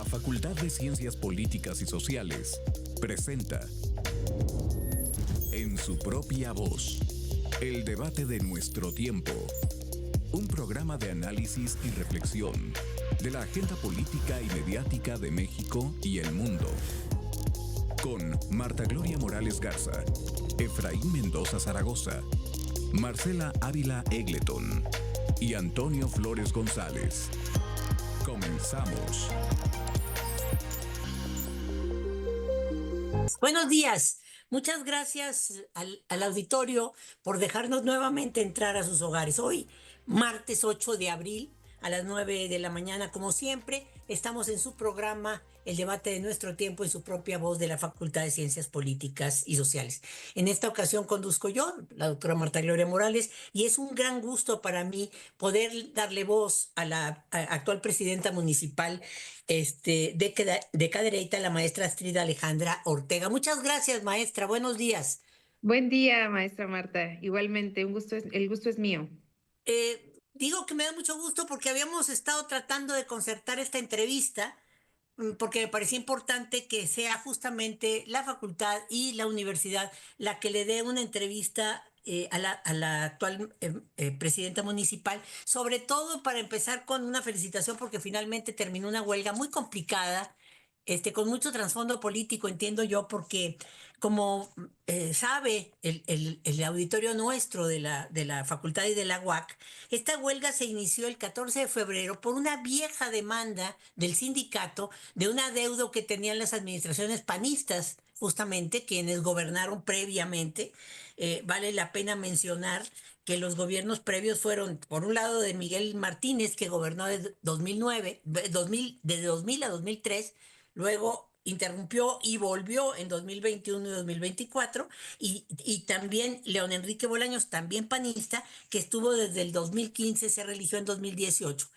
Facultad de Ciencias Políticas y Sociales presenta En su propia voz, el debate de nuestro tiempo. Un programa de análisis y reflexión de la agenda política y mediática de México y el mundo. Con Marta Gloria Morales Garza, Efraín Mendoza Zaragoza, Marcela Ávila Egleton y Antonio Flores González. Comenzamos. Buenos días. Muchas gracias al auditorio por dejarnos nuevamente entrar a sus hogares. Hoy, martes 8 de abril, a las 9 de la mañana, como siempre, estamos en su programa El debate de nuestro tiempo en su propia voz de la Facultad de Ciencias Políticas y Sociales. En esta ocasión conduzco yo, la doctora Marta Gloria Morales, y es un gran gusto para mí poder darle voz a la actual presidenta municipal de Cadereyta, la maestra Astrid Alejandra Ortega. Muchas gracias, maestra. Buenos días. Buen día, maestra Marta. Igualmente, el gusto es mío. Digo que me da mucho gusto porque habíamos estado tratando de concertar esta entrevista porque me parecía importante que sea justamente la facultad y la universidad la que le dé una entrevista a la actual presidenta municipal, sobre todo para empezar con una felicitación porque finalmente terminó una huelga muy complicada. Con mucho trasfondo político, entiendo yo, porque como sabe el auditorio nuestro de la facultad y de la UAC, esta huelga se inició el 14 de febrero por una vieja demanda del sindicato de un adeudo que tenían las administraciones panistas, justamente quienes gobernaron previamente. Vale la pena mencionar que los gobiernos previos fueron, por un lado, de Miguel Martínez, que gobernó de 2009, de 2000 a 2003, luego interrumpió y volvió en 2021 y 2024, y también León Enrique Bolaños, también panista, que estuvo desde el 2015, se religió en 2018.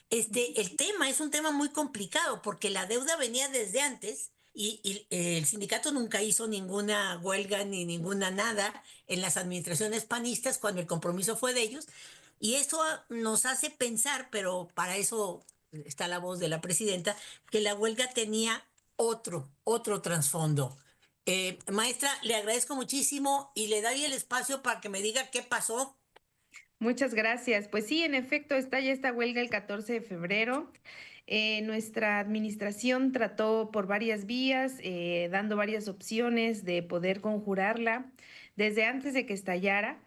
El tema es un tema muy complicado porque la deuda venía desde antes y el sindicato nunca hizo ninguna huelga ni ninguna nada en las administraciones panistas cuando el compromiso fue de ellos. Y eso nos hace pensar, pero para eso está la voz de la presidenta, que la huelga tenía otro trasfondo. Maestra, le agradezco muchísimo y le doy el espacio para que me diga qué pasó. Muchas gracias. Pues sí, en efecto, estalla esta huelga el 14 de febrero. Nuestra administración trató por varias vías, dando varias opciones de poder conjurarla desde antes de que estallara.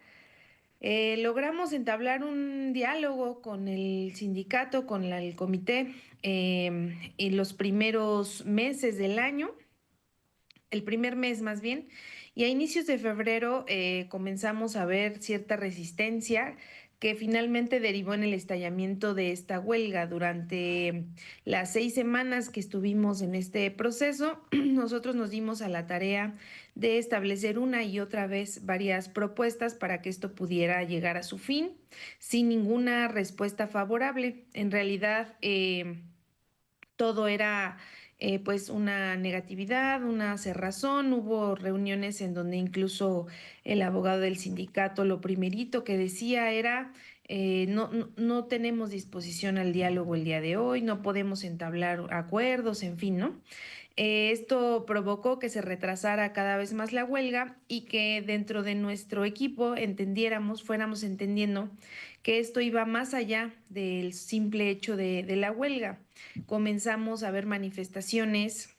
Logramos entablar un diálogo con el sindicato, con el comité, en los primeros meses del año. El primer mes más bien, y a inicios de febrero comenzamos a ver cierta resistencia que finalmente derivó en el estallamiento de esta huelga. Durante las 6 semanas que estuvimos en este proceso, nosotros nos dimos a la tarea de establecer una y otra vez varias propuestas para que esto pudiera llegar a su fin, sin ninguna respuesta favorable. En realidad, todo era pues una negatividad, una cerrazón. Hubo reuniones en donde incluso el abogado del sindicato lo primerito que decía era no tenemos disposición al diálogo el día de hoy, no podemos entablar acuerdos, en fin, ¿no? Esto provocó que se retrasara cada vez más la huelga y que dentro de nuestro equipo fuéramos entendiendo que esto iba más allá del simple hecho de la huelga. Comenzamos a ver manifestaciones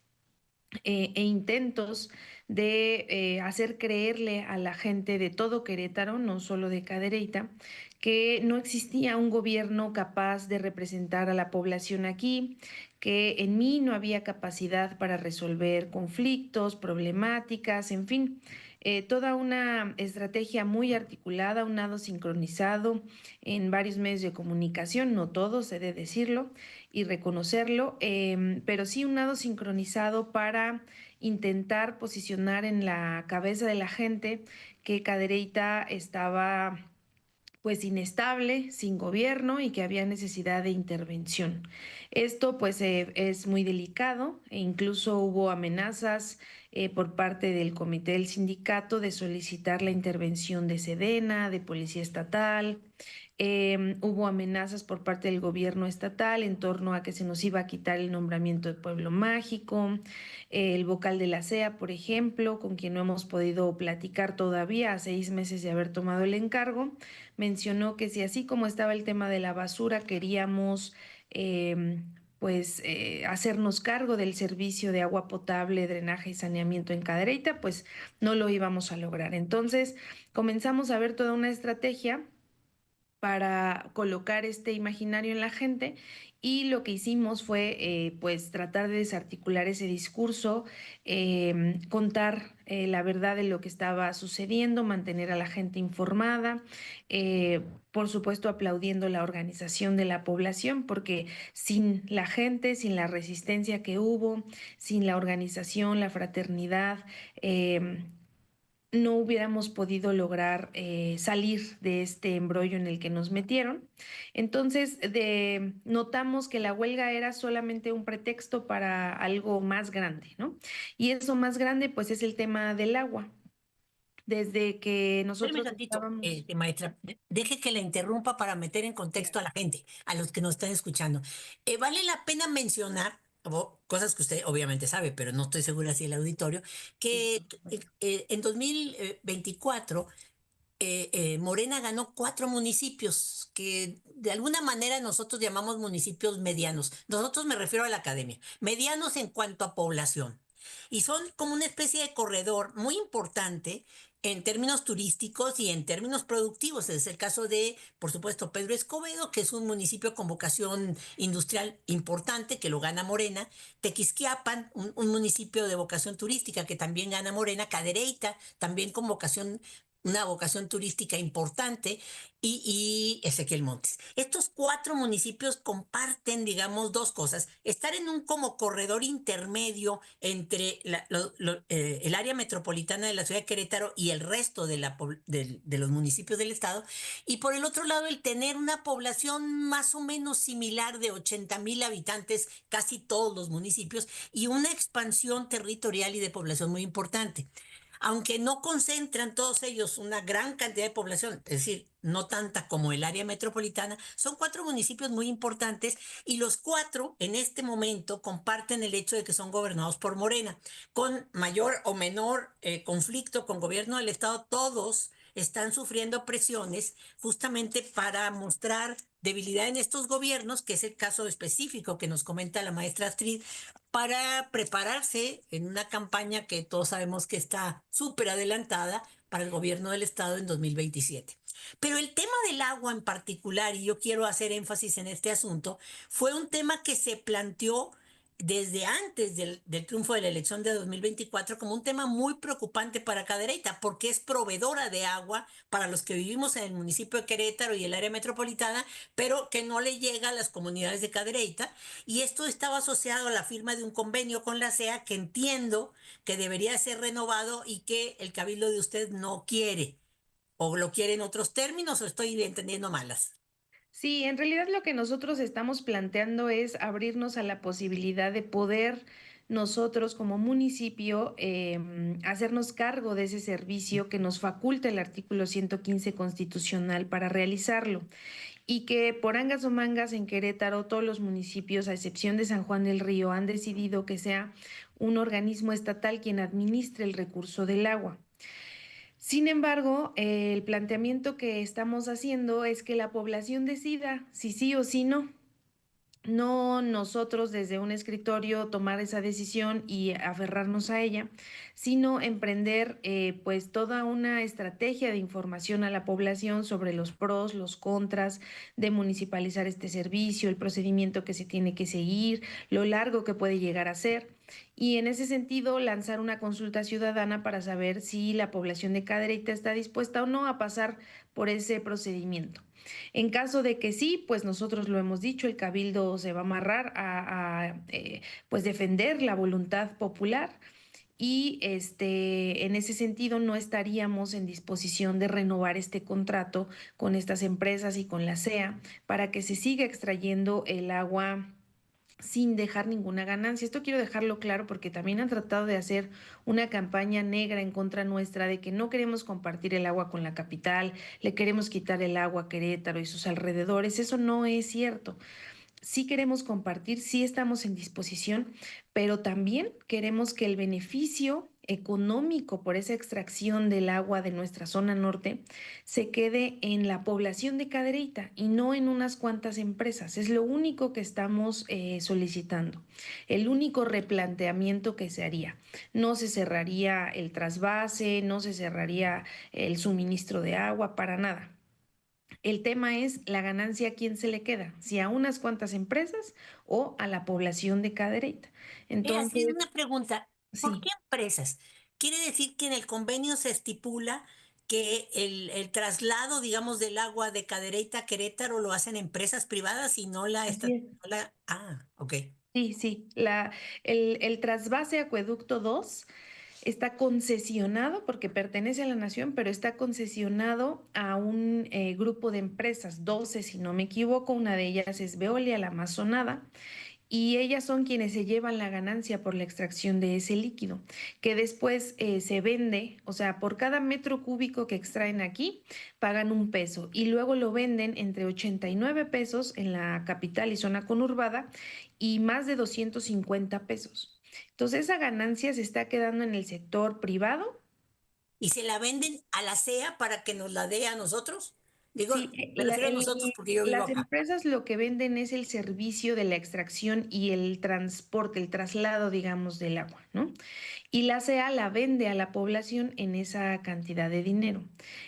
e intentos de hacer creerle a la gente de todo Querétaro, no solo de Cadereyta, que no existía un gobierno capaz de representar a la población aquí, que en mí no había capacidad para resolver conflictos, problemáticas, en fin, toda una estrategia muy articulada, un nado sincronizado en varios medios de comunicación, no todos, he de decirlo y reconocerlo, pero sí un nado sincronizado para intentar posicionar en la cabeza de la gente que Cadereyta estaba pues inestable, sin gobierno y que había necesidad de intervención. Esto pues es muy delicado e incluso hubo amenazas por parte del comité del sindicato de solicitar la intervención de Sedena, de Policía Estatal. Hubo amenazas por parte del gobierno estatal en torno a que se nos iba a quitar el nombramiento de Pueblo Mágico. El vocal de la CEA, por ejemplo, con quien no hemos podido platicar todavía a 6 meses de haber tomado el encargo, mencionó que si así como estaba el tema de la basura, queríamos hacernos cargo del servicio de agua potable, drenaje y saneamiento en Cadereyta, pues no lo íbamos a lograr. Entonces comenzamos a ver toda una estrategia para colocar este imaginario en la gente, y lo que hicimos fue pues tratar de desarticular ese discurso, contar la verdad de lo que estaba sucediendo, mantener a la gente informada, por supuesto aplaudiendo la organización de la población, porque sin la gente, sin la resistencia que hubo, sin la organización, la fraternidad, no hubiéramos podido lograr salir de este embrollo en el que nos metieron. Entonces, notamos que la huelga era solamente un pretexto para algo más grande, ¿no? Y eso más grande, pues, es el tema del agua. Desde que Espérame nosotros tantito, estábamos... maestra, deje que la interrumpa para meter en contexto a la gente, a los que nos están escuchando. Vale la pena mencionar, cosas que usted obviamente sabe, pero no estoy segura si el auditorio, Sí, que por supuesto. en 2024 Morena ganó 4 municipios que de alguna manera nosotros llamamos municipios medianos. Nosotros me refiero a la academia, medianos en cuanto a población. Y son como una especie de corredor muy importante en términos turísticos y en términos productivos. Es el caso de, por supuesto, Pedro Escobedo, que es un municipio con vocación industrial importante, que lo gana Morena. Tequisquiapan, un municipio de vocación turística que también gana Morena. Cadereyta, también con una vocación turística importante, y Ezequiel Montes. Estos 4 municipios comparten, digamos, dos cosas: estar en un como corredor intermedio entre el área metropolitana de la ciudad de Querétaro y el resto de los municipios del estado, y por el otro lado el tener una población más o menos similar de 80,000 habitantes, casi todos los municipios, y una expansión territorial y de población muy importante. Aunque no concentran todos ellos una gran cantidad de población, es decir, no tanta como el área metropolitana, son 4 municipios muy importantes, y los 4 en este momento comparten el hecho de que son gobernados por Morena, con mayor o menor conflicto con gobierno del estado. Todos están sufriendo presiones justamente para mostrar debilidad en estos gobiernos, que es el caso específico que nos comenta la maestra Astrid, para prepararse en una campaña que todos sabemos que está súper adelantada para el gobierno del estado en 2027. Pero el tema del agua en particular, y yo quiero hacer énfasis en este asunto, fue un tema que se planteó desde antes del triunfo de la elección de 2024 como un tema muy preocupante para Cadereyta, porque es proveedora de agua para los que vivimos en el municipio de Querétaro y el área metropolitana, pero que no le llega a las comunidades de Cadereyta. Y esto estaba asociado a la firma de un convenio con la CEA, que entiendo que debería ser renovado y que el cabildo de usted no quiere. ¿O lo quiere en otros términos o estoy entendiendo malas? Sí, en realidad lo que nosotros estamos planteando es abrirnos a la posibilidad de poder nosotros como municipio hacernos cargo de ese servicio que nos faculta el artículo 115 constitucional para realizarlo, y que por angas o mangas en Querétaro todos los municipios, a excepción de San Juan del Río, han decidido que sea un organismo estatal quien administre el recurso del agua. Sin embargo, el planteamiento que estamos haciendo es que la población decida si sí o si no. No nosotros desde un escritorio tomar esa decisión y aferrarnos a ella, sino emprender pues toda una estrategia de información a la población sobre los pros, los contras de municipalizar este servicio, el procedimiento que se tiene que seguir, lo largo que puede llegar a ser. Y en ese sentido, lanzar una consulta ciudadana para saber si la población de Cadereyta está dispuesta o no a pasar por ese procedimiento. En caso de que sí, pues nosotros lo hemos dicho, el cabildo se va a amarrar pues defender la voluntad popular, y en ese sentido no estaríamos en disposición de renovar este contrato con estas empresas y con la CEA para que se siga extrayendo el agua sin dejar ninguna ganancia. Esto quiero dejarlo claro porque también han tratado de hacer una campaña negra en contra nuestra de que no queremos compartir el agua con la capital, le queremos quitar el agua a Querétaro y sus alrededores. Eso no es cierto. Sí queremos compartir, sí estamos en disposición, pero también queremos que el beneficio económico por esa extracción del agua de nuestra zona norte se quede en la población de Cadereyta y no en unas cuantas empresas. Es lo único que estamos solicitando, el único replanteamiento que se haría. No se cerraría el trasvase, no se cerraría el suministro de agua, para nada. El tema es la ganancia a quién se le queda, si a unas cuantas empresas o a la población de Cadereyta. Así es Entonces, una pregunta. ¿Por sí, qué empresas? Quiere decir que en el convenio se estipula que el traslado, digamos, del agua de Cadereyta a Querétaro lo hacen empresas privadas y no la así es. ok. Sí, sí. El trasvase Acueducto 2 está concesionado porque pertenece a la nación, pero está concesionado a un grupo de empresas, 12 si no me equivoco. Una de ellas es Veolia, la Amazonada, y ellas son quienes se llevan la ganancia por la extracción de ese líquido, que después se vende, o sea, por cada metro cúbico que extraen aquí, pagan 1 peso y luego lo venden entre 89 pesos en la capital y zona conurbada y más de 250 pesos. Entonces, esa ganancia se está quedando en el sector privado. ¿Y se la venden a la CEA para que nos la dé a nosotros? Digo, Sí, me refiero a nosotros porque yo vivo las acá. empresas lo que venden es el servicio de la extracción y el transporte, el traslado, digamos, del agua, ¿no? Y la CEA la vende a la población en esa cantidad de dinero.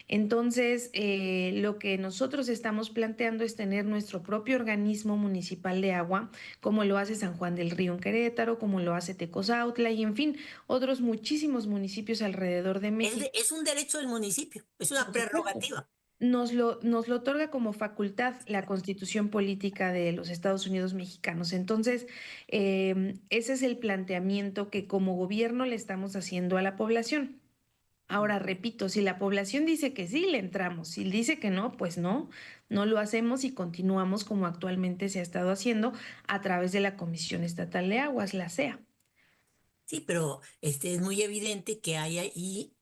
Entonces, lo que nosotros estamos planteando es tener nuestro propio organismo municipal de agua, como lo hace San Juan del Río en Querétaro, como lo hace Tecozautla y, en fin, otros muchísimos municipios alrededor de México. Es un derecho del municipio, es una Por supuesto. prerrogativa. Nos lo otorga como facultad la Constitución Política de los Estados Unidos Mexicanos. Entonces, ese es el planteamiento que como gobierno le estamos haciendo a la población. Ahora, repito, si la población dice que sí, le entramos. Si dice que no, pues no, no lo hacemos y continuamos como actualmente se ha estado haciendo a través de la Comisión Estatal de Aguas, la CEA. Sí, pero es muy evidente que hay ahí,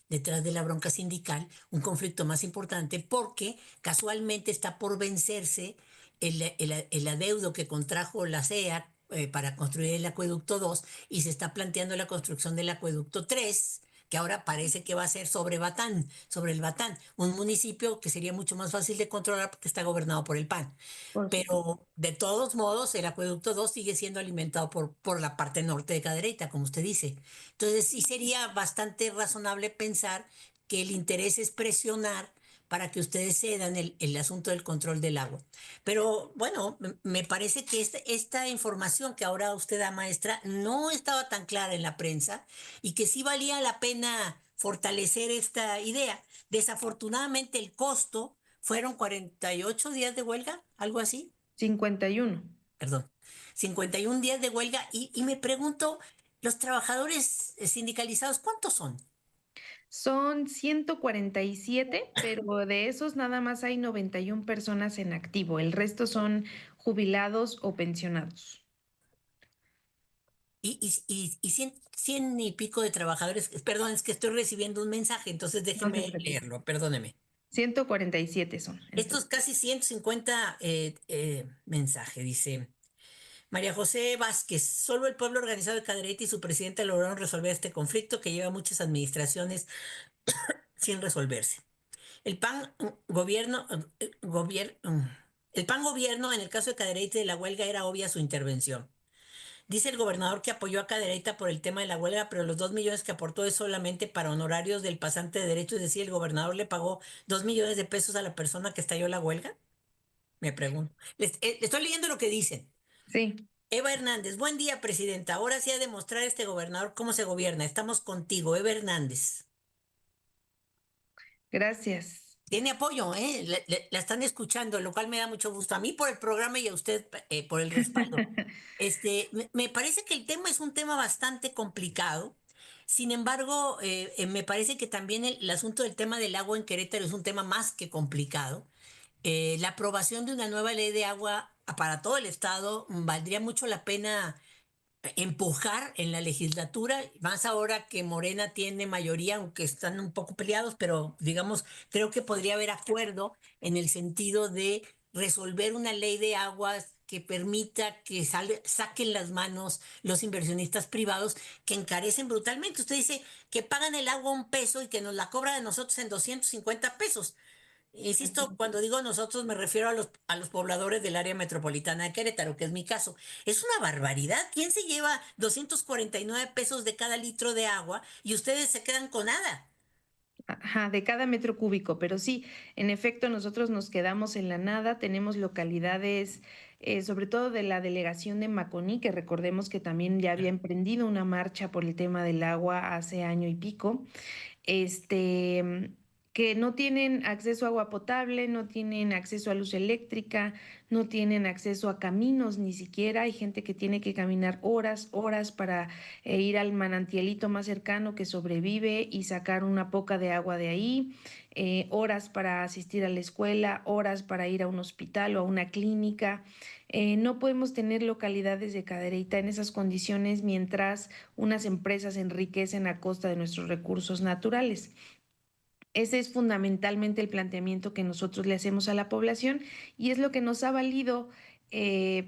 detrás de la bronca sindical, un conflicto más importante porque casualmente está por vencerse el adeudo que contrajo la CEA para construir el acueducto 2 y se está planteando la construcción del acueducto 3, que ahora parece que va a ser sobre Batán, sobre el Batán, un municipio que sería mucho más fácil de controlar porque está gobernado por el PAN. Por supuesto. Pero de todos modos, el acueducto 2 sigue siendo alimentado por la parte norte de Cadereyta, como usted dice. Entonces, sí sería bastante razonable pensar que el interés es presionar para que ustedes cedan el asunto del control del agua. Pero bueno, me parece que esta información que ahora usted da, maestra, no estaba tan clara en la prensa y que sí valía la pena fortalecer esta idea. Desafortunadamente, el costo fueron 48 días de huelga, algo así, 51. perdón, 51 días de huelga y me pregunto, los trabajadores sindicalizados, ¿cuántos son? Son 147, pero de esos nada más hay 91 personas en activo. El resto son jubilados o pensionados. Y 100 y pico de trabajadores, perdón, es que estoy recibiendo un mensaje, entonces No se déjeme preocupe. leerlo, perdóneme. 147 son en Estos total. casi 150 mensajes, dice María José Vázquez, solo el pueblo organizado de Cadereyta y su presidenta lograron resolver este conflicto que lleva muchas administraciones sin resolverse. El PAN gobierno, el PAN gobierno, en el caso de Cadereyta y de la huelga, era obvia su intervención. Dice el gobernador que apoyó a Cadereyta por el tema de la huelga, pero los 2 millones que aportó es solamente para honorarios del pasante de derecho, es decir, el gobernador le pagó 2 millones de pesos a la persona que estalló la huelga. Me pregunto. Estoy leyendo lo que dicen. Sí, Eva Hernández, buen día, presidenta. Ahora sí a demostrar este gobernador cómo se gobierna. Estamos contigo, Eva Hernández. gracias. Tiene apoyo, ¿eh? La están escuchando, lo cual me da mucho gusto. A mí por el programa y a usted por el respaldo. Me parece que el tema es un tema bastante complicado. Sin embargo, me parece que también el asunto del tema del agua en Querétaro es un tema más que complicado. La aprobación de una nueva ley de agua para todo el estado, valdría mucho la pena empujar en la legislatura, más ahora que Morena tiene mayoría, aunque están un poco peleados, pero digamos, creo que podría haber acuerdo en el sentido de resolver una ley de aguas que permita que saquen las manos los inversionistas privados que encarecen brutalmente. Usted dice que pagan el agua 1 peso y que nos la cobra de nosotros en 250 pesos. Insisto, cuando digo nosotros me refiero a los pobladores del área metropolitana de Querétaro, que es mi caso. Es una barbaridad. ¿Quién se lleva 249 pesos de cada litro de agua y ustedes se quedan con nada? Ajá, de cada metro cúbico, pero sí, en efecto, nosotros nos quedamos en la nada, tenemos localidades, sobre todo de la delegación de Maconí, que recordemos que también ya había emprendido una marcha por el tema del agua hace año y pico, este, que no tienen acceso a agua potable, no tienen acceso a luz eléctrica, no tienen acceso a caminos ni siquiera. Hay gente que tiene que caminar horas, horas para ir al manantialito más cercano que sobrevive y sacar una poca de agua de ahí, horas para asistir a la escuela, horas para ir a un hospital o a una clínica. No podemos tener localidades de Cadereyta en esas condiciones mientras unas empresas se enriquecen a costa de nuestros recursos naturales. Ese es fundamentalmente el planteamiento que nosotros le hacemos a la población y es lo que nos ha valido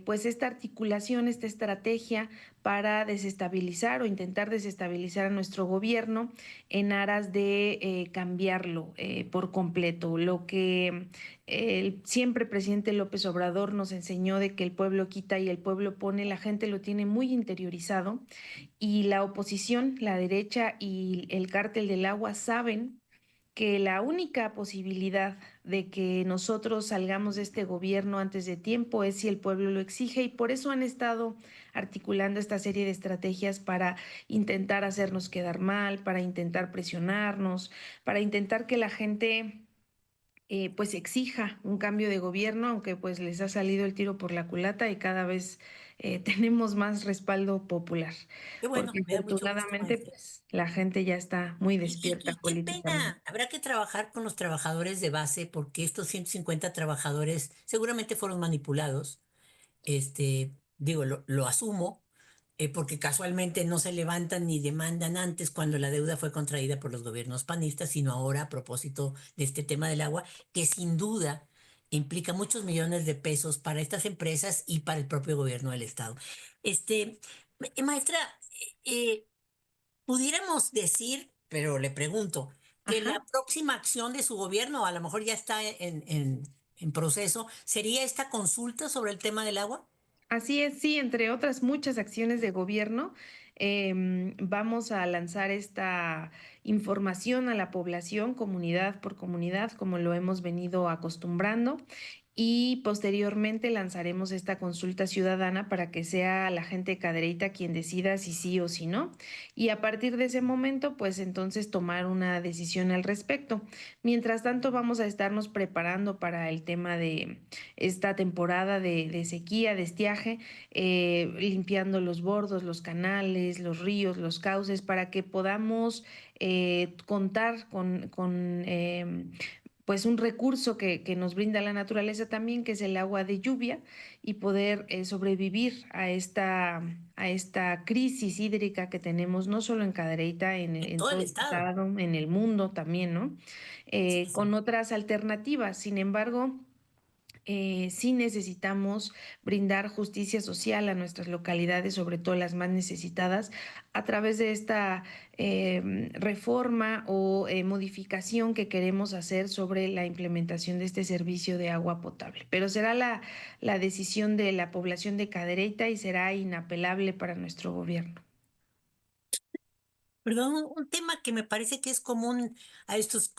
pues esta articulación, esta estrategia para desestabilizar o intentar desestabilizar a nuestro gobierno en aras de cambiarlo por completo. Lo que el siempre presidente López Obrador nos enseñó de que el pueblo quita y el pueblo pone, la gente lo tiene muy interiorizado y la oposición, la derecha y el cártel del agua saben que la única posibilidad de que nosotros salgamos de este gobierno antes de tiempo es si el pueblo lo exige y por eso han estado articulando esta serie de estrategias para intentar hacernos quedar mal, para intentar presionarnos, para intentar que la gente pues exija un cambio de gobierno, aunque pues les ha salido el tiro por la culata y cada vez tenemos más respaldo popular, Qué bueno, porque me da mucho gusto, afortunadamente maestra. pues la gente ya está muy despierta Y qué políticamente. pena, habrá que trabajar con los trabajadores de base porque estos 150 trabajadores seguramente fueron manipulados. Digo, lo asumo, porque casualmente no se levantan ni demandan antes cuando la deuda fue contraída por los gobiernos panistas, sino ahora a propósito de este tema del agua, que sin duda implica muchos millones de pesos para estas empresas y para el propio gobierno del estado. Maestra, eh, pudiéramos decir, pero le pregunto, que Ajá. la próxima acción de su gobierno, a lo mejor ya está en proceso, sería esta consulta sobre el tema del agua. Así es, sí, entre otras muchas acciones de gobierno, vamos a lanzar esta información a la población, comunidad por comunidad, como lo hemos venido acostumbrando, y posteriormente lanzaremos esta consulta ciudadana para que sea la gente cadereita quien decida si sí o si no, y a partir de ese momento, pues entonces tomar una decisión al respecto. Mientras tanto, vamos a estarnos preparando para el tema de esta temporada de sequía, de estiaje, limpiando los bordos, los canales, los ríos, los cauces, para que podamos contar con pues un recurso que nos brinda la naturaleza también, que es el agua de lluvia, y poder sobrevivir a esta crisis hídrica que tenemos no solo en Cadereyta, En en todo el todo el estado. estado, en el mundo también, ¿no? Sí, Con sí. otras alternativas. Sin embargo, sí necesitamos brindar justicia social a nuestras localidades, sobre todo las más necesitadas, a través de esta reforma o modificación que queremos hacer sobre la implementación de este servicio de agua potable. Pero será la decisión de la población de Cadereyta y será inapelable para nuestro gobierno. Perdón, un tema que me parece que es común a estos,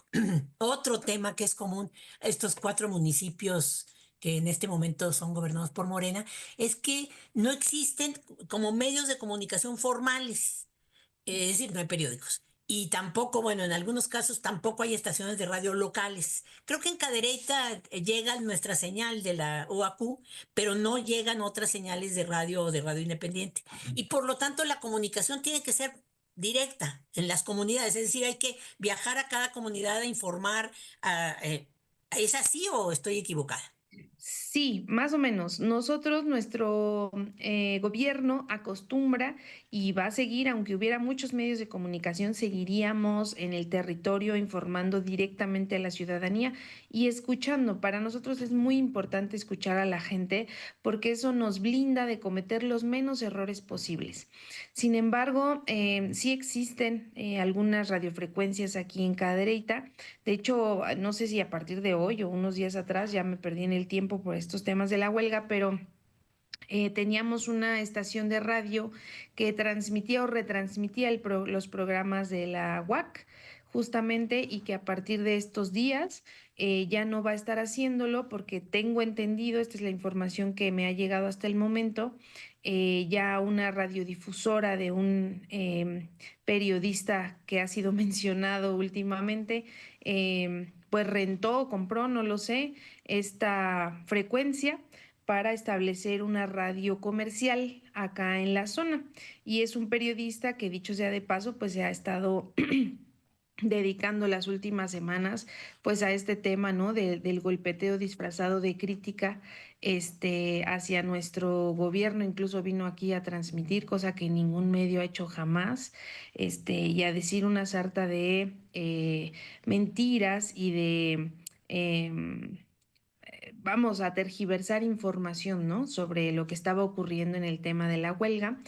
otro tema que es común a estos 4 municipios que en este momento son gobernados por Morena, es que no existen como medios de comunicación formales. Es decir, no hay periódicos. Y tampoco, bueno, en algunos casos tampoco hay estaciones de radio locales. Creo que en Cadereyta llega nuestra señal de la OAQ, pero no llegan otras señales de radio o de radio independiente. Y por lo tanto, la comunicación tiene que ser directa en las comunidades. Es decir, hay que viajar a cada comunidad a informar. ¿Es así o estoy equivocada? Sí, más o menos. Nosotros, nuestro gobierno acostumbra y va a seguir, aunque hubiera muchos medios de comunicación, seguiríamos en el territorio informando directamente a la ciudadanía y escuchando. Para nosotros es muy importante escuchar a la gente porque eso nos blinda de cometer los menos errores posibles. Sin embargo, sí existen algunas radiofrecuencias aquí en Cadereyta. De hecho, no sé si a partir de hoy o unos días atrás, ya me perdí en el tiempo por estos temas de la huelga, pero teníamos una estación de radio que transmitía o retransmitía los programas de la UAC justamente y que a partir de estos días ya no va a estar haciéndolo porque tengo entendido, esta es la información que me ha llegado hasta el momento, ya una radiodifusora de un periodista que ha sido mencionado últimamente, pues rentó o compró, no lo sé, esta frecuencia para establecer una radio comercial acá en la zona. Y es un periodista que, dicho sea de paso, pues se ha estado dedicando las últimas semanas pues a este tema, ¿no? Del golpeteo disfrazado de crítica hacia nuestro gobierno, incluso vino aquí a transmitir, cosa que ningún medio ha hecho jamás, y a decir una sarta de mentiras y de vamos a tergiversar información, ¿no? Sobre lo que estaba ocurriendo en el tema de la huelga.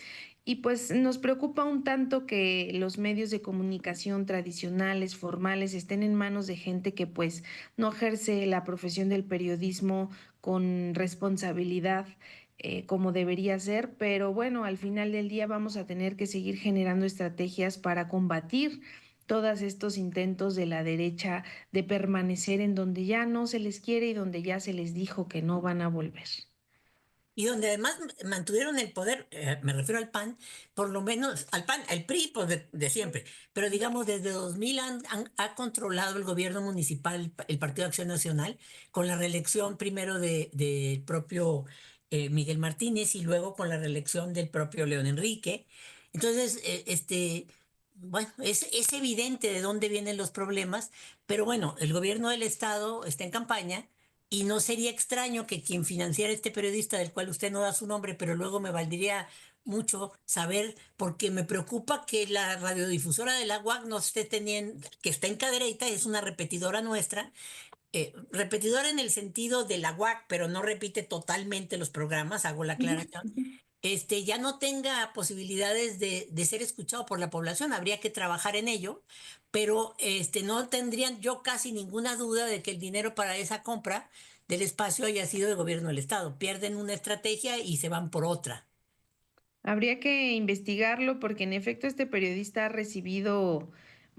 Y pues nos preocupa un tanto que los medios de comunicación tradicionales, formales, estén en manos de gente que pues no ejerce la profesión del periodismo con responsabilidad. Como debería ser, pero bueno, al final del día vamos a tener que seguir generando estrategias para combatir todos estos intentos de la derecha de permanecer en donde ya no se les quiere y donde ya se les dijo que no van a volver. Y donde además mantuvieron el poder, me refiero al PAN, por lo menos al PAN, al PRI, pues de siempre, pero digamos desde 2000 ha controlado el gobierno municipal el Partido de Acción Nacional, con la reelección primero del propio Miguel Martínez y luego con la reelección del propio León Enrique. Entonces, bueno, es evidente de dónde vienen los problemas, pero bueno, el gobierno del estado está en campaña. Y no sería extraño que quien financiara este periodista, del cual usted no da su nombre, pero luego me valdría mucho saber, porque me preocupa que la radiodifusora de la UAC no esté teniendo, que está en Cadereyta, es una repetidora nuestra, repetidora en el sentido de la UAC, pero no repite totalmente los programas, hago la aclaración, ya no tenga posibilidades de ser escuchado por la población. Habría que trabajar en ello, pero no tendrían yo casi ninguna duda de que el dinero para esa compra del espacio haya sido del gobierno del Estado. Pierden una estrategia y se van por otra. Habría que investigarlo porque en efecto este periodista ha recibido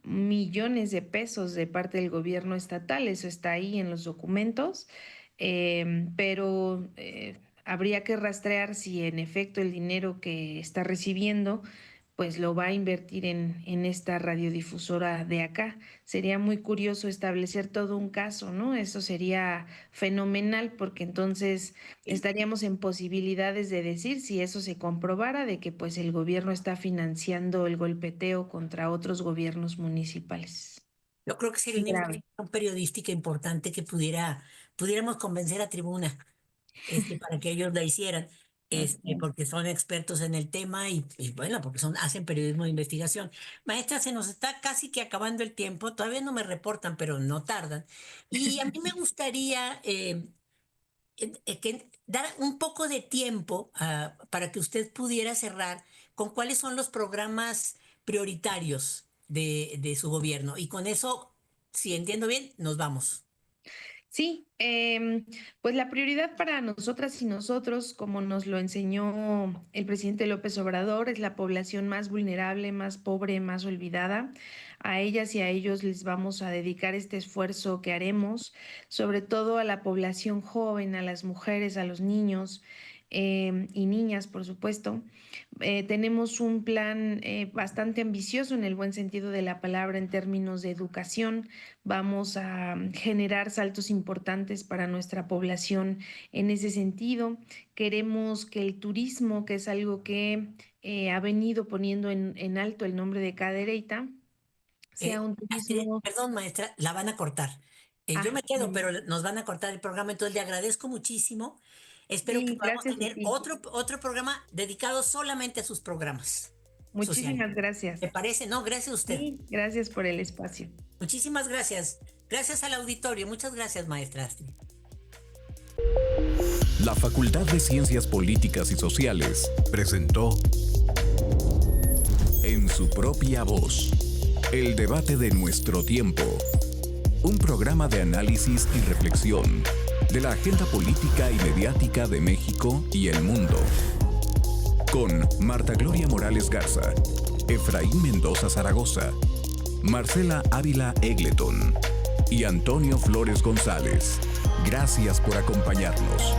millones de pesos de parte del gobierno estatal, eso está ahí en los documentos, pero habría que rastrear si en efecto el dinero que está recibiendo pues lo va a invertir en esta radiodifusora de acá. Sería muy curioso establecer todo un caso, ¿no? Eso sería fenomenal porque entonces estaríamos en posibilidades de decir, si eso se comprobara, de que pues el gobierno está financiando el golpeteo contra otros gobiernos municipales. Yo creo que sería Muy una grave. investigación periodística importante que pudiéramos convencer a Tribuna. Para que ellos la hicieran, Así es. porque son expertos en el tema y bueno, porque hacen periodismo de investigación. Maestra, se nos está casi que acabando el tiempo, todavía no me reportan, pero no tardan. Y a mí me gustaría dar un poco de tiempo para que usted pudiera cerrar con cuáles son los programas prioritarios de su gobierno. Y con eso, si entiendo bien, nos vamos. Sí, pues la prioridad para nosotras y nosotros, como nos lo enseñó el presidente López Obrador, es la población más vulnerable, más pobre, más olvidada. A ellas y a ellos les vamos a dedicar este esfuerzo que haremos, sobre todo a la población joven, a las mujeres, a los niños y niñas, por supuesto. Tenemos un plan bastante ambicioso en el buen sentido de la palabra en términos de educación. Vamos a generar saltos importantes para nuestra población en ese sentido. Queremos que el turismo, que es algo que ha venido poniendo en alto el nombre de Cadereyta, sea un turismo. Perdón, maestra, la van a cortar. Yo me quedo, Muy pero bien. nos van a cortar el programa, entonces le agradezco muchísimo. Espero que Sí, podamos gracias a tener ti. otro programa dedicado solamente a sus programas sociales. Muchísimas gracias. ¿Te parece? No, gracias a usted. Sí, gracias por el espacio. Muchísimas gracias. Gracias al auditorio. Muchas gracias, maestra Astrid. La Facultad de Ciencias Políticas y Sociales presentó En su propia voz, el debate de nuestro tiempo. Un programa de análisis y reflexión de la agenda política y mediática de México y el mundo. Con Marta Gloria Morales Garza, Efraín Mendoza Zaragoza, Marcela Ávila Egleton y Antonio Flores González. Gracias por acompañarnos.